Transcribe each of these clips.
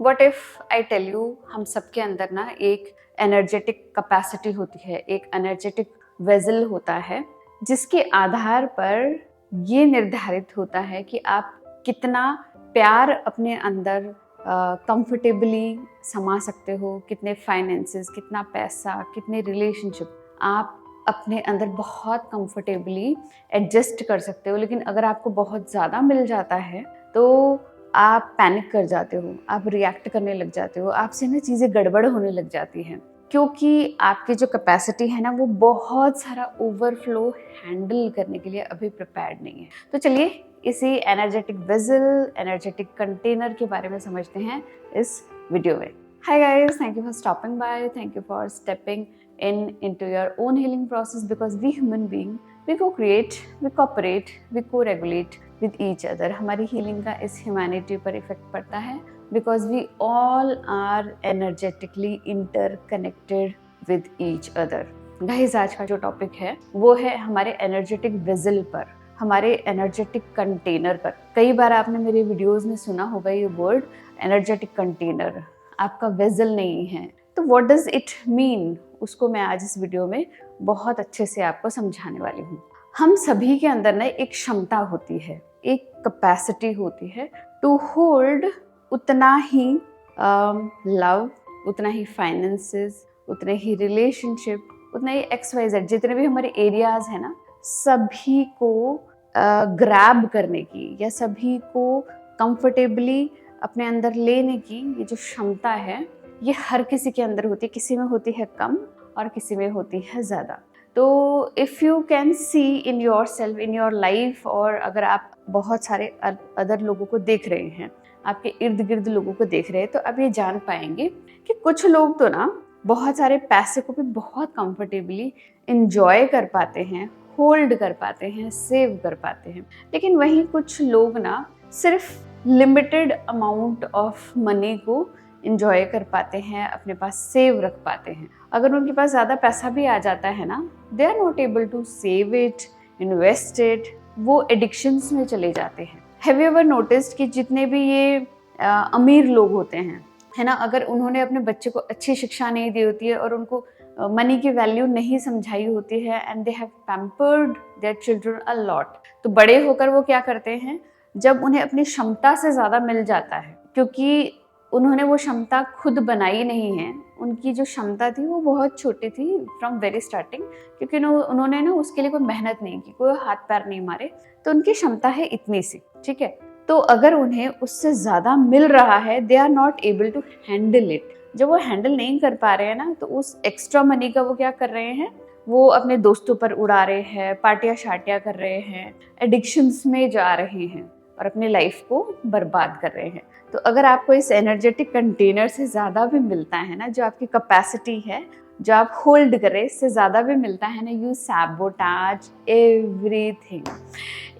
What if I tell you, हम सबके अंदर ना एक एनर्जेटिक कैपेसिटी होती है, एक एनर्जेटिक वेजल होता है, जिसके आधार पर ये निर्धारित होता है कि आप कितना प्यार अपने अंदर कंफर्टेबली समा सकते हो, कितने फाइनेंसेस, कितना पैसा, कितने रिलेशनशिप आप अपने अंदर बहुत कंफर्टेबली एडजस्ट कर सकते हो। लेकिन अगर आपको बहुत ज़्यादा मिल जाता है तो आप पैनिक कर जाते हो, आप रिएक्ट करने लग जाते हो, आपसे ना चीज़ें गड़बड़ होने लग जाती हैं, क्योंकि आपकी जो कैपेसिटी है ना वो बहुत सारा ओवरफ्लो हैंडल करने के लिए अभी प्रिपेयर्ड नहीं है। तो चलिए इसी एनर्जेटिक वेसल, एनर्जेटिक कंटेनर के बारे में समझते हैं इस वीडियो में। Hi guys, thank you for stopping by. Thank you for stepping into your own healing process, because we human being, we co-create, we cooperate, we co-regulate with each other. हमारी healing का इस humanity पर effect पड़ता है because we all are energetically interconnected with each other. Guys, आज का जो topic है वो है हमारे energetic vessel पर, हमारे एनर्जेटिक कंटेनर पर। कई बार आपने मेरे वीडियोस में सुना होगा ये वर्ड एनर्जेटिक कंटेनर, आपका वेजल नहीं है। तो व्हाट डज इट मीन, उसको मैं आज इस वीडियो में बहुत अच्छे से आपको समझाने वाली हूँ। हम सभी के अंदर ना एक क्षमता होती है, एक कैपेसिटी होती है टू होल्ड उतना ही लव, उतना ही फाइनेंसेस, उतने ही रिलेशनशिप, उतना ही XYZ, जितने भी हमारे एरियाज है ना, सभी को ग्रैब करने की या सभी को कंफर्टेबली अपने अंदर लेने की ये जो क्षमता है, ये हर किसी के अंदर होती है। किसी में होती है कम और किसी में होती है ज़्यादा। तो if you can see in your self, in your life, और अगर आप बहुत सारे अदर लोगों को देख रहे हैं, आपके इर्द गिर्द लोगों को देख रहे हैं, तो आप ये जान पाएंगे कि कुछ लोग तो ना बहुत सारे पैसे को भी बहुत कंफर्टेबली इंजॉय कर पाते हैं, होल्ड कर पाते हैं, सेव कर पाते हैं। लेकिन वहीं कुछ लोग ना सिर्फ लिमिटेड अमाउंट ऑफ मनी को इंजॉय कर पाते हैं, अपने पास सेव रख पाते हैं। अगर उनके पास ज़्यादा पैसा भी आ जाता है ना, they are not able to save it, invest it, वो एडिक्शंस में चले जाते हैं। हैव यू एवर नोटिस्ड कि जितने भी ये अमीर लोग होते हैं, है ना, अगर उन्होंने अपने बच्चे को अच्छी शिक्षा नहीं दी होती है और उनको मनी की वैल्यू नहीं समझाई होती है, and they have pampered their children a lot, तो बड़े होकर वो क्या करते हैं, जब उन्हें अपनी क्षमता से ज़्यादा मिल जाता है, क्योंकि उन्होंने वो क्षमता खुद बनाई नहीं है, उनकी जो क्षमता थी वो बहुत छोटी थी फ्रॉम वेरी स्टार्टिंग, क्योंकि उन्होंने ना उसके लिए कोई मेहनत नहीं की, कोई हाथ पैर नहीं मारे, तो उनकी क्षमता है इतनी सी, ठीक है। तो अगर उन्हें उससे ज़्यादा मिल रहा है, they are not able to handle it. जब वो हैंडल नहीं कर पा रहे हैं ना, तो उस एक्स्ट्रा मनी का वो क्या कर रहे हैं, वो अपने दोस्तों पर उड़ा रहे हैं, पार्टियां शार्टियां कर रहे हैं, एडिक्शंस में जा रहे हैं और अपनी लाइफ को बर्बाद कर रहे हैं। तो अगर आपको इस एनर्जेटिक कंटेनर से ज़्यादा भी मिलता है ना, जो आपकी कैपेसिटी है, जो आप होल्ड करें, इससे ज़्यादा भी मिलता है ना, यू सैबोटाज एवरीथिंग।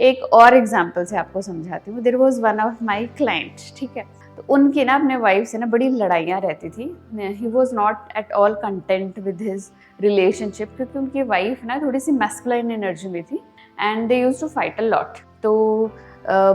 एक और एग्जांपल से आपको समझाती हूँ। There was one of my client, ठीक है, तो उनकी ना अपने वाइफ से ना बड़ी लड़ाइयाँ रहती थी। He was not at all content with his relationship, क्योंकि उनकी वाइफ ना थोड़ी सी मैस्कुलाइन एनर्जी में थी, and they used to fight a lot. तो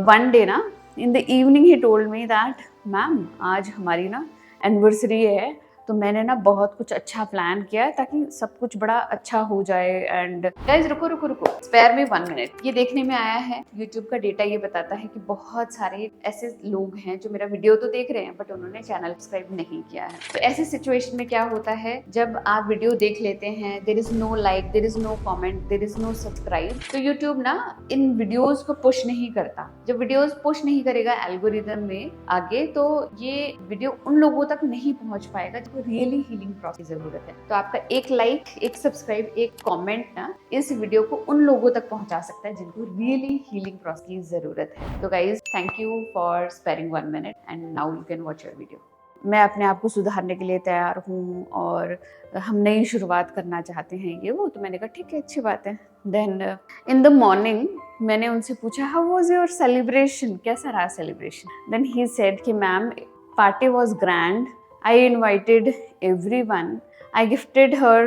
वन डे ना in the evening he told me that ma'am, आज हमारी ना एनिवर्सरी है, तो मैंने ना बहुत कुछ अच्छा प्लान किया है ताकि सब कुछ बड़ा अच्छा हो जाए। एंड गाइस रुको रुको रुको, स्पेयर मी 1 मिनट। ये देखने में आया है, यूट्यूब का डेटा ये बताता है कि बहुत सारे ऐसे लोग हैं जो मेरा वीडियो तो देख रहे हैं बट उन्होंने चैनल सब्सक्राइब नहीं किया है। तो ऐसी सिचुएशन में क्या होता है, जब आप वीडियो देख लेते हैं, there is no like, there is no comment, there is no subscribe, तो यूट्यूब ना इन वीडियोज को पुश नहीं करता। जब वीडियोज पुश नहीं करेगा एल्गोरिदम में आगे, तो ये वीडियो उन लोगों तक नहीं पहुंच पाएगा जिनको रियली हीलिंग प्रोसेस की जरूरत है। तो आपका एक लाइक, एक सब्सक्राइब, एक कमेंट ना इस वीडियो को उन लोगों तक पहुंचा सकता है जिनको रियली हीलिंग प्रोसेस की जरूरत है। तो guys, thank you for sparing 1 minute and now you can watch your video. मैं अपने आप को सुधारने के लिए तैयार हूँ और हम नई शुरुआत करना चाहते हैं, ये वो। तो मैंने कहा ठीक है, अच्छी बात है। देन इन द मॉर्निंग मैंने उनसे पूछा, हाउ वाज योर सेलिब्रेशन, कैसा रहा सेलिब्रेशन। देन ही सेड कि ma'am, party was grand, I invited everyone. I gifted her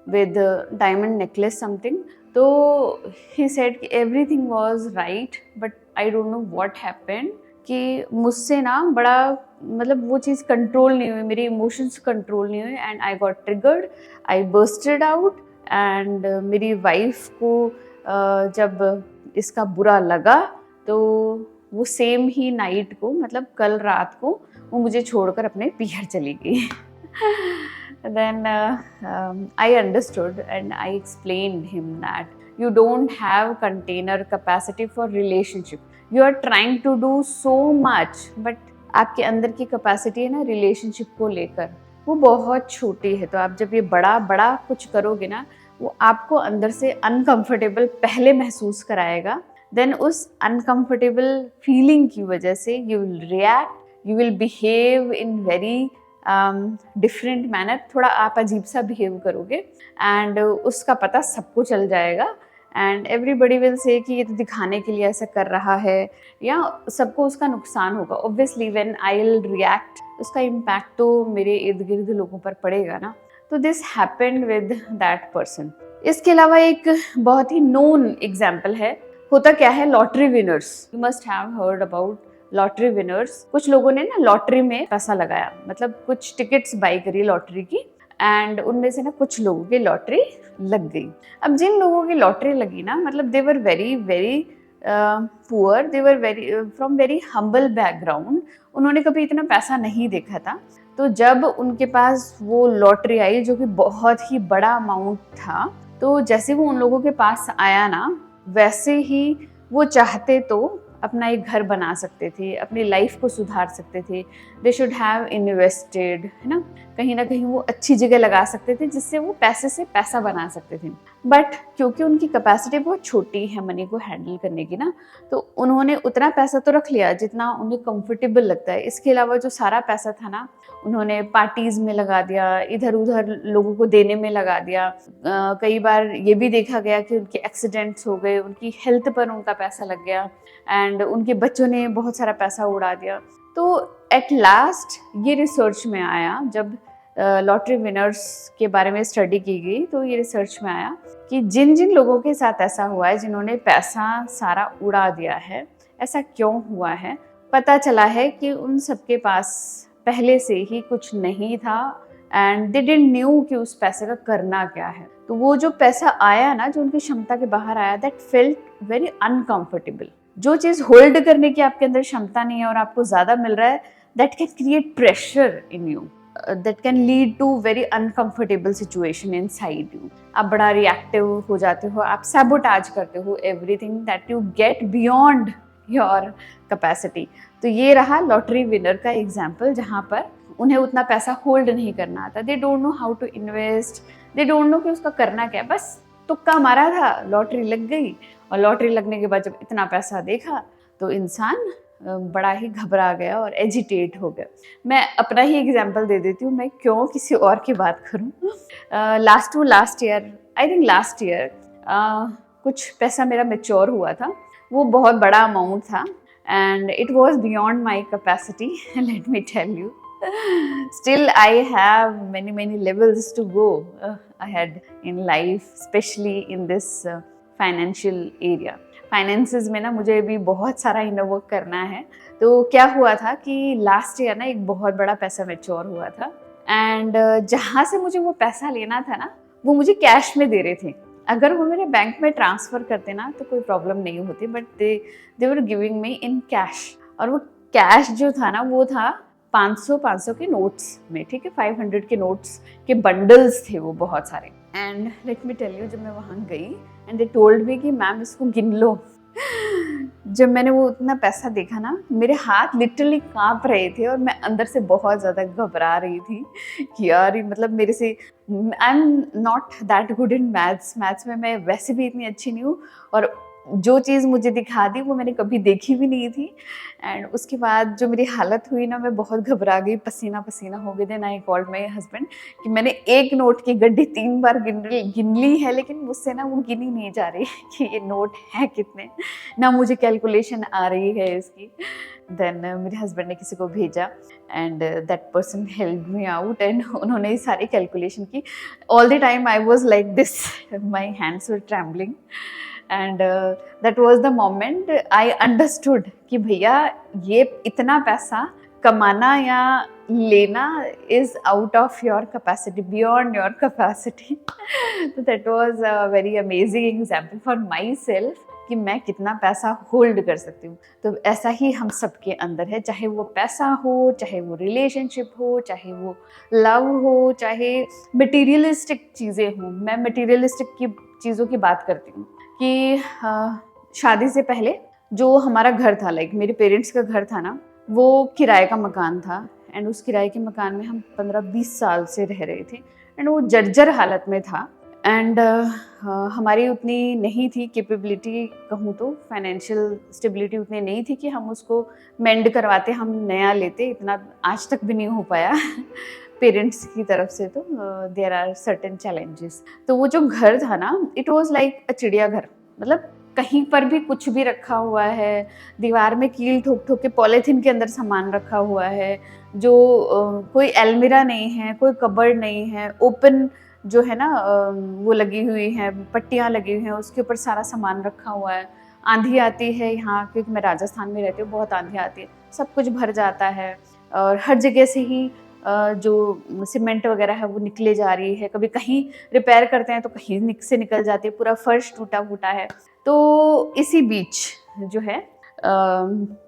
with a diamond necklace something. So he said everything was right, but I don't know what happened. कि मुझसे ना बड़ा मतलब वो चीज़ control नहीं हुई, मेरे इमोशंस कंट्रोल नहीं हुए and I got triggered, I bursted out and मेरी वाइफ को जब इसका बुरा लगा तो वो सेम ही नाइट को, मतलब कल रात को, वो मुझे छोड़कर अपने पीहर चली गई। Then I understood and I explained him that you don't have container capacity for relationship. You are trying to do so much, but आपके अंदर की कैपेसिटी है ना रिलेशनशिप को लेकर, वो बहुत छोटी है। तो आप जब ये बड़ा बड़ा कुछ करोगे ना, वो आपको अंदर से अनकंफर्टेबल पहले महसूस कराएगा। देन उस अनकंफर्टेबल फीलिंग की वजह से you will react, you will behave in very different manner, थोड़ा आप अजीब सा बिहेव करोगे एंड उसका पता सबको चल जाएगा एंड एवरीबडी विल से कि ये तो दिखाने के लिए ऐसा कर रहा है, या सबको उसका नुकसान होगा। Obviously when I will react, उसका इम्पैक्ट तो मेरे इर्द गिर्द लोगों पर पड़ेगा ना। तो this happened with that person. इसके अलावा एक बहुत ही नोन एग्जाम्पल है, होता क्या है, lottery winners. You must have heard about lottery winners. कुछ लोगों ने ना लॉटरी में पैसा लगाया, मतलब कुछ टिकट्स बाई करी लॉटरी की एंड उनमें से ना कुछ लोगों की लॉटरी लग गई। अब जिन लोगों की लॉटरी लगी ना, मतलब they were very very poor, they were very from very humble background, उन्होंने कभी इतना पैसा नहीं देखा था। तो जब उनके पास वो लॉटरी आई जो कि बहुत ही बड़ा अमाउंट था, तो जैसे वो उन लोगों के पास आया ना, वैसे ही वो चाहते तो अपना एक घर बना सकते थे, अपनी लाइफ को सुधार सकते थे। दे शुड हैव इन्वेस्टेड, है ना कहीं वो अच्छी जगह लगा सकते थे जिससे वो पैसे से पैसा बना सकते थे। बट क्योंकि उनकी कैपेसिटी बहुत छोटी है मनी को हैंडल करने की ना, तो उन्होंने उतना पैसा तो रख लिया जितना उन्हें कंफर्टेबल लगता है। इसके अलावा जो सारा पैसा था ना, उन्होंने पार्टीज में लगा दिया, इधर उधर लोगों को देने में लगा दिया। कई बार ये भी देखा गया कि उनके एक्सीडेंट्स हो गए, उनकी हेल्थ पर उनका पैसा लग गया एंड उनके बच्चों ने बहुत सारा पैसा उड़ा दिया। तो एट लास्ट ये रिसर्च में आया, जब लॉटरी विनर्स के बारे में स्टडी की गई, तो ये रिसर्च में आया कि जिन जिन लोगों के साथ ऐसा हुआ है, जिन्होंने पैसा सारा उड़ा दिया है, ऐसा क्यों हुआ है, पता चला है कि उन सबके पास पहले से ही कुछ नहीं था एंड दे डिडंट न्यू कि उस पैसे का करना क्या है। तो वो जो पैसा आया ना, जो उनकी क्षमता के बाहर आया, दैट फेल्ट वेरी अनकंफर्टेबल। जो चीज़ होल्ड करने की आपके अंदर क्षमता नहीं है और आपको ज़्यादा मिल रहा है, that can create pressure in you, that can lead to very uncomfortable situation inside you. आप बड़ा रिएक्टिव हो जाते हो, आप सैबोटाज करते हो everything that you get beyond your capacity. तो ये रहा लॉटरी विनर का एग्जाम्पल, जहाँ पर उन्हें उतना पैसा होल्ड नहीं करना आता। They don't know how to invest, they don't know कि उसका करना क्या है। बस तुक्का मारा था, लॉटरी लग गई, और लॉटरी लगने के बाद जब इतना पैसा देखा तो इंसान बड़ा ही घबरा गया और एजिटेट हो गया। मैं अपना ही एग्जांपल दे देती हूँ, मैं क्यों किसी और की बात करूँ। Last year I think last year कुछ पैसा मेरा मैच्योर हुआ था। वो बहुत बड़ा अमाउंट था and it was beyond my capacity, let me tell you. Still I have many levels to go ahead in life, especially in this financial area. Finances में ना मुझे भी बहुत सारा इनर वर्क करना है। तो क्या हुआ था कि लास्ट ईयर ना एक बहुत बड़ा पैसा मैच्योर हुआ था एंड जहाँ से मुझे वो पैसा लेना था ना, वो मुझे कैश में दे रहे थे। अगर वो मेरे बैंक में ट्रांसफ़र करते ना तो कोई प्रॉब्लम नहीं होती, but they were giving me in cash. और वो कैश जो था ना, वो था 500 के नोट्स में, ठीक है, 500 के नोट्स के बंडल्स थे वो बहुत सारे। And let me tell you, जब मैं वहाँ गई एंड दे टोल्ड मी कि मैम इसको गिन लो, जब मैंने वो उतना पैसा देखा ना, मेरे हाथ लिटरली कांप रहे थे और मैं अंदर से बहुत ज़्यादा घबरा रही थी कि यार मतलब मेरे से, आई am not that good in maths में मैं वैसे भी इतनी अच्छी नहीं हूँ, और जो चीज़ मुझे दिखा दी वो मैंने कभी देखी भी नहीं थी। एंड उसके बाद जो मेरी हालत हुई ना, मैं बहुत घबरा गई, पसीना पसीना हो गई। Then I called my husband कि मैंने एक नोट की गड्डी 3 बार गिन ली है, लेकिन मुझसे ना वो गिनी नहीं जा रही कि ये नोट है कितने, ना मुझे कैलकुलेशन आ रही है इसकी। देन मेरे हस्बैंड ने किसी को भेजा and that person help me out and उन्होंने ये सारी कैलकुलेशन की। All the time I was like this, my hands were trembling and that was the moment I understood कि भैया ये इतना पैसा कमाना या लेना is out of your capacity, beyond your capacity. तो that was a very amazing example for myself कि मैं कितना पैसा होल्ड कर सकती हूँ. तो ऐसा ही हम सबके अंदर है, चाहे वो पैसा हो, चाहे वो रिलेशनशिप हो, चाहे वो लव हो, चाहे मटेरियलिस्टिक चीज़ें हों. मैं मटेरियलिस्टिक की चीज़ों की बात करती हूँ कि शादी से पहले जो हमारा घर था, लाइक मेरे पेरेंट्स का घर था ना, वो किराए का मकान था. एंड उस किराए के मकान में हम 15-20 साल से रह रहे थे. एंड वो जर्जर हालत में था. एंड हमारी उतनी नहीं थी कैपेबिलिटी, कहूँ तो फाइनेंशियल स्टेबिलिटी उतनी नहीं थी कि हम उसको मेंड करवाते, हम नया लेते. इतना आज तक भी नहीं हो पाया पेरेंट्स की तरफ से. तो देयर आर सर्टेन चैलेंजेस. तो वो जो घर था ना, इट वाज लाइक अ चिड़ियाघर. मतलब कहीं पर भी कुछ भी रखा हुआ है, दीवार में कील ठोक ठोक के पॉलीथीन के अंदर सामान रखा हुआ है, जो कोई अलमीरा नहीं है, कोई कबर्ड नहीं है, ओपन जो है ना वो लगी हुई है, पट्टियाँ लगी हुई हैं, उसके ऊपर सारा सामान रखा हुआ है. आंधी आती है यहाँ, क्योंकि मैं राजस्थान में रहती हूँ, बहुत आंधी आती है, सब कुछ भर जाता है. और हर जगह से ही जो सीमेंट वगैरह है वो निकले जा रही है. कभी कहीं रिपेयर करते हैं तो कहीं से निकल जाती है, पूरा फर्श टूटा फूटा है. तो इसी बीच जो है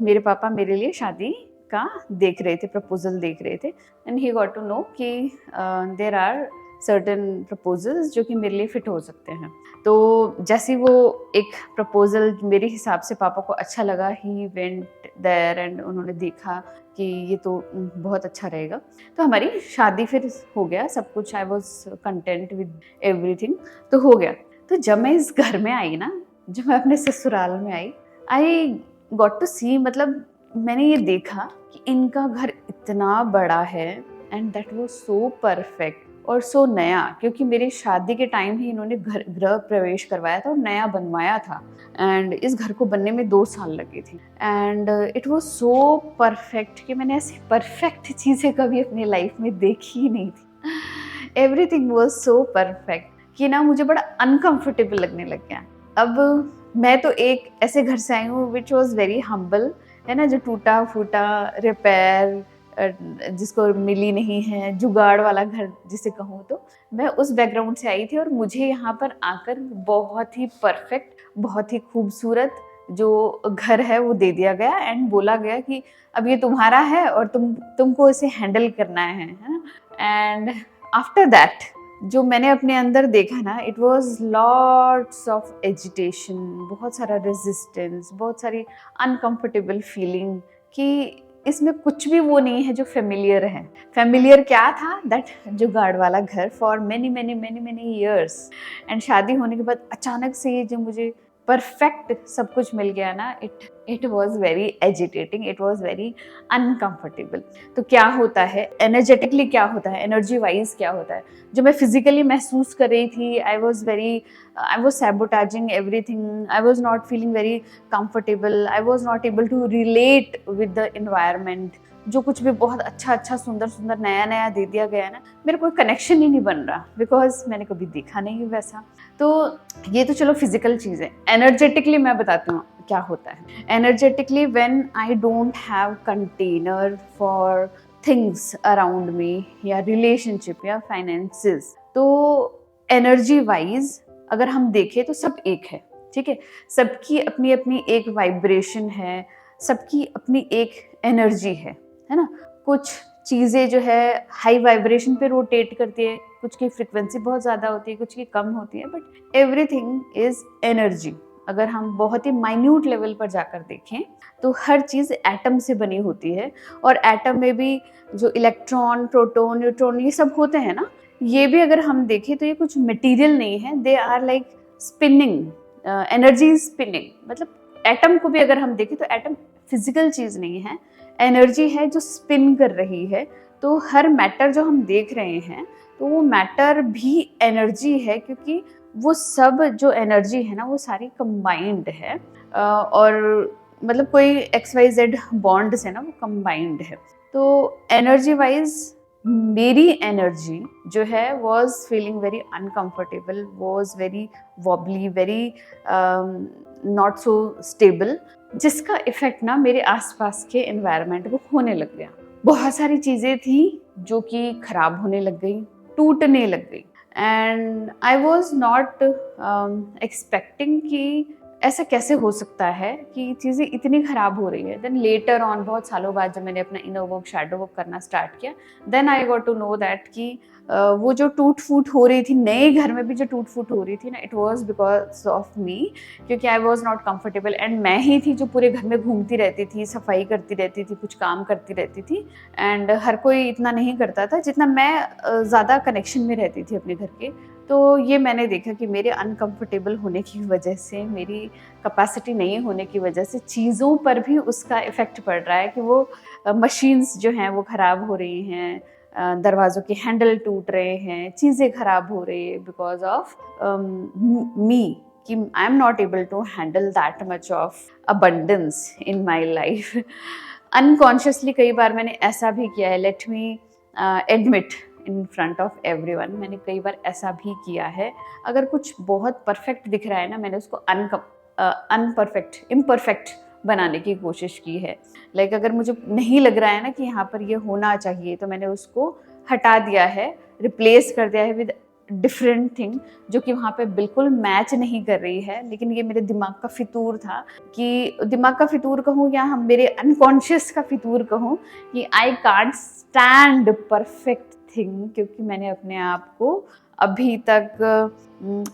मेरे पापा मेरे लिए शादी का देख रहे थे, प्रपोजल देख रहे थे. And he got to know कि देयर आर सर्टेन प्रपोजल्स जो कि मेरे लिए फिट हो सकते हैं. तो जैसे वो एक प्रपोजल मेरे हिसाब से पापा को अच्छा लगा, ही वेंट देयर एंड उन्होंने देखा कि ये तो बहुत अच्छा रहेगा. तो हमारी शादी फिर हो गया, सब कुछ. I was content with everything, तो हो गया. तो जब मैं इस घर में आई ना, जब मैं अपने ससुराल में आई गॉट टू सी, मतलब मैंने ये देखा कि इनका घर इतना बड़ा है. And that was so perfect और सो नया, क्योंकि मेरी शादी के टाइम ही इन्होंने गृह प्रवेश करवाया था और नया बनवाया था. एंड इस घर को बनने में 2 साल लगे थे. And it was so perfect कि मैंने ऐसी परफेक्ट चीज़ें कभी अपनी लाइफ में देखी ही नहीं थी. एवरीथिंग वाज सो परफेक्ट कि ना मुझे बड़ा अनकंफर्टेबल लगने लग गया. अब मैं तो एक ऐसे घर से आई हूँ विच वॉज वेरी हम्बल, है ना, जो टूटा फूटा, रिपेयर, जिसको मिली नहीं है, जुगाड़ वाला घर जिसे कहूँ. तो मैं उस बैकग्राउंड से आई थी और मुझे यहाँ पर आकर बहुत ही परफेक्ट, बहुत ही खूबसूरत जो घर है वो दे दिया गया. एंड बोला गया कि अब ये तुम्हारा है और तुमको इसे हैंडल करना है ना. एंड आफ्टर दैट जो मैंने अपने अंदर देखा ना, it was lots of agitation, बहुत सारा रेजिस्टेंस, बहुत सारी अनकंफर्टेबल फीलिंग कि इसमें कुछ भी वो नहीं है जो फेमिलियर है. फेमिलियर क्या था? दैट जुगाड़ वाला घर for many many many many years. And शादी होने के बाद अचानक से ये जो मुझे परफेक्ट सब कुछ मिल गया ना, it was very agitating, it was very uncomfortable. तो क्या होता है एनर्जेटिकली, क्या होता है एनर्जी वाइज, क्या होता है जो मैं फिजिकली महसूस कर रही थी, I was sabotaging everything. I was not feeling very comfortable. I was not able to relate with the environment. जो कुछ भी बहुत अच्छा सुंदर सुंदर नया दे दिया गया है ना, मेरा कोई कनेक्शन ही नहीं बन रहा, बिकॉज मैंने कभी देखा नहीं वैसा. तो ये तो चलो फिजिकल चीज़ है. एनर्जेटिकली मैं बताती हूँ क्या होता है. Energetically when I don't have container for things around me, या रिलेशनशिप या फाइनेंसेस, तो एनर्जी वाइज अगर हम देखें तो सब एक है, ठीक है. सबकी अपनी अपनी एक वाइब्रेशन है, सबकी अपनी एक एनर्जी है ना. कुछ चीज़ें जो है हाई वाइब्रेशन पे रोटेट करती है, कुछ की फ्रिक्वेंसी बहुत ज़्यादा होती है, कुछ की कम होती है, बट एवरीथिंग इज एनर्जी. अगर हम बहुत ही माइन्यूट लेवल पर जाकर देखें तो हर चीज़ एटम से बनी होती है. और एटम में भी जो इलेक्ट्रॉन, प्रोटॉन, न्यूट्रॉन ये सब होते हैं ना, ये भी अगर हम देखें तो ये कुछ मटेरियल नहीं है. They are like spinning, energy spinning. मतलब एटम को भी अगर हम देखें तो एटम फिजिकल चीज़ नहीं है, एनर्जी है जो स्पिन कर रही है. तो हर मैटर जो हम देख रहे हैं तो वो मैटर भी एनर्जी है, क्योंकि वो सब जो एनर्जी है ना वो सारी कंबाइंड है. और मतलब कोई XYZ बॉन्ड से ना वो कंबाइंड है. तो एनर्जी वाइज मेरी एनर्जी जो है was feeling very uncomfortable, was very wobbly, very not so stable, जिसका इफेक्ट ना मेरे आसपास के एनवायरनमेंट को होने लग गया। बहुत सारी चीज़ें थी जो कि खराब होने लग गई, टूटने लग गई, and I was not expecting कि ऐसा कैसे हो सकता है कि चीज़ें इतनी ख़राब हो रही है। देन लेटर ऑन, बहुत सालों बाद जब मैंने अपना इनर वर्क, शैडो वर्क करना स्टार्ट किया, then I got to know that कि वो जो टूट फूट हो रही थी, नए घर में भी जो टूट फूट हो रही थी ना, it was because of me, क्योंकि I was not comfortable, and मैं ही थी जो पूरे घर में घूमती रहती थी, सफाई करती रहती थी, कुछ काम करती रहती थी, एंड हर कोई इतना नहीं करता था जितना मैं ज़्यादा कनेक्शन में रहती थी अपने घर के। तो ये मैंने देखा कि मेरे अनकंफर्टेबल होने की वजह से, मेरी कैपेसिटी नहीं होने की वजह से चीज़ों पर भी उसका इफ़ेक्ट पड़ रहा है कि वो मशीन्स जो हैं वो ख़राब हो रही हैं, दरवाज़ों के हैंडल टूट रहे हैं, चीज़ें ख़राब हो रही है बिकॉज ऑफ मी, कि I am not able to handle that much of abundance in my life. Unconsciously कई बार मैंने ऐसा भी किया है, let me admit in front of everyone, मैंने कई बार ऐसा भी किया है। अगर कुछ बहुत परफेक्ट दिख रहा है ना, मैंने उसको अनपरफेक्ट, इम्परफेक्ट बनाने की कोशिश की है। लाइक अगर मुझे नहीं लग रहा है ना कि यहाँ पर ये होना चाहिए, तो मैंने उसको हटा दिया है, रिप्लेस कर दिया है विद डिफरेंट थिंग, जो कि वहाँ पे बिल्कुल मैच नहीं कर रही है। लेकिन ये मेरे दिमाग का फितूर था, कि दिमाग का फितूर कहूँ या हम मेरे अनकॉन्शियस का फितूर कहूँ, कि I can't stand perfect thing, क्योंकि मैंने अपने आप को अभी तक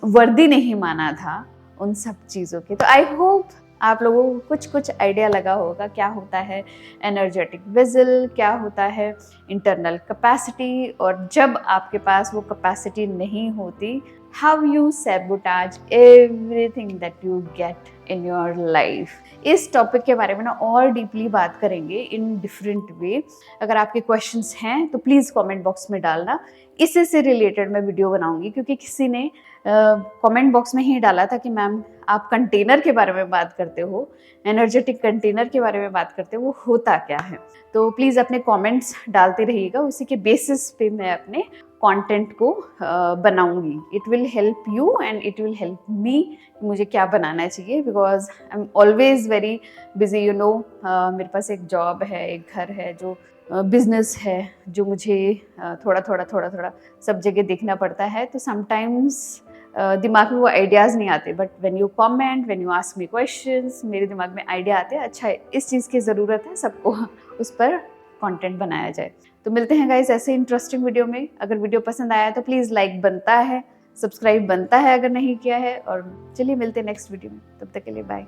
वर्दी नहीं माना था उन सब चीज़ों के। तो आई होप आप लोगों को कुछ कुछ आइडिया लगा होगा क्या होता है एनर्जेटिक वेसल, क्या होता है इंटरनल कैपेसिटी, और जब आपके पास वो कैपेसिटी नहीं होती, how you sabotage everything that you get in your life. इस टॉपिक के बारे में ना और डीपली बात करेंगे इन डिफरेंट वे। अगर आपके क्वेश्चंस हैं तो प्लीज़ कमेंट बॉक्स में डालना, इससे से रिलेटेड मैं वीडियो बनाऊंगी, क्योंकि किसी ने कमेंट बॉक्स में ही डाला था कि मैम आप कंटेनर के बारे में बात करते हो, एनर्जेटिक कंटेनर के बारे में बात करते हो, वो होता क्या है। तो प्लीज़ अपने कमेंट्स डालते रहिएगा, उसी के बेसिस पे मैं अपने कंटेंट को बनाऊंगी। It will help you and it will help me, मुझे क्या बनाना चाहिए, because I am always very busy, you know. मेरे पास एक जॉब है, एक घर है, जो बिजनेस है, जो मुझे थोड़ा थोड़ा सब जगह देखना पड़ता है। तो समटाइम्स दिमाग में वो आइडियाज़ नहीं आते, but when you comment, when you ask me questions, मेरे दिमाग में आइडिया आते हैं, अच्छा इस चीज़ की ज़रूरत है सबको, उस पर कंटेंट बनाया जाए। तो मिलते हैं गाइस ऐसे इंटरेस्टिंग वीडियो में। अगर वीडियो पसंद आया तो प्लीज़ लाइक बनता है, सब्सक्राइब बनता है अगर नहीं किया है, और चलिए मिलते हैं नेक्स्ट वीडियो में। तब तक के लिए बाय।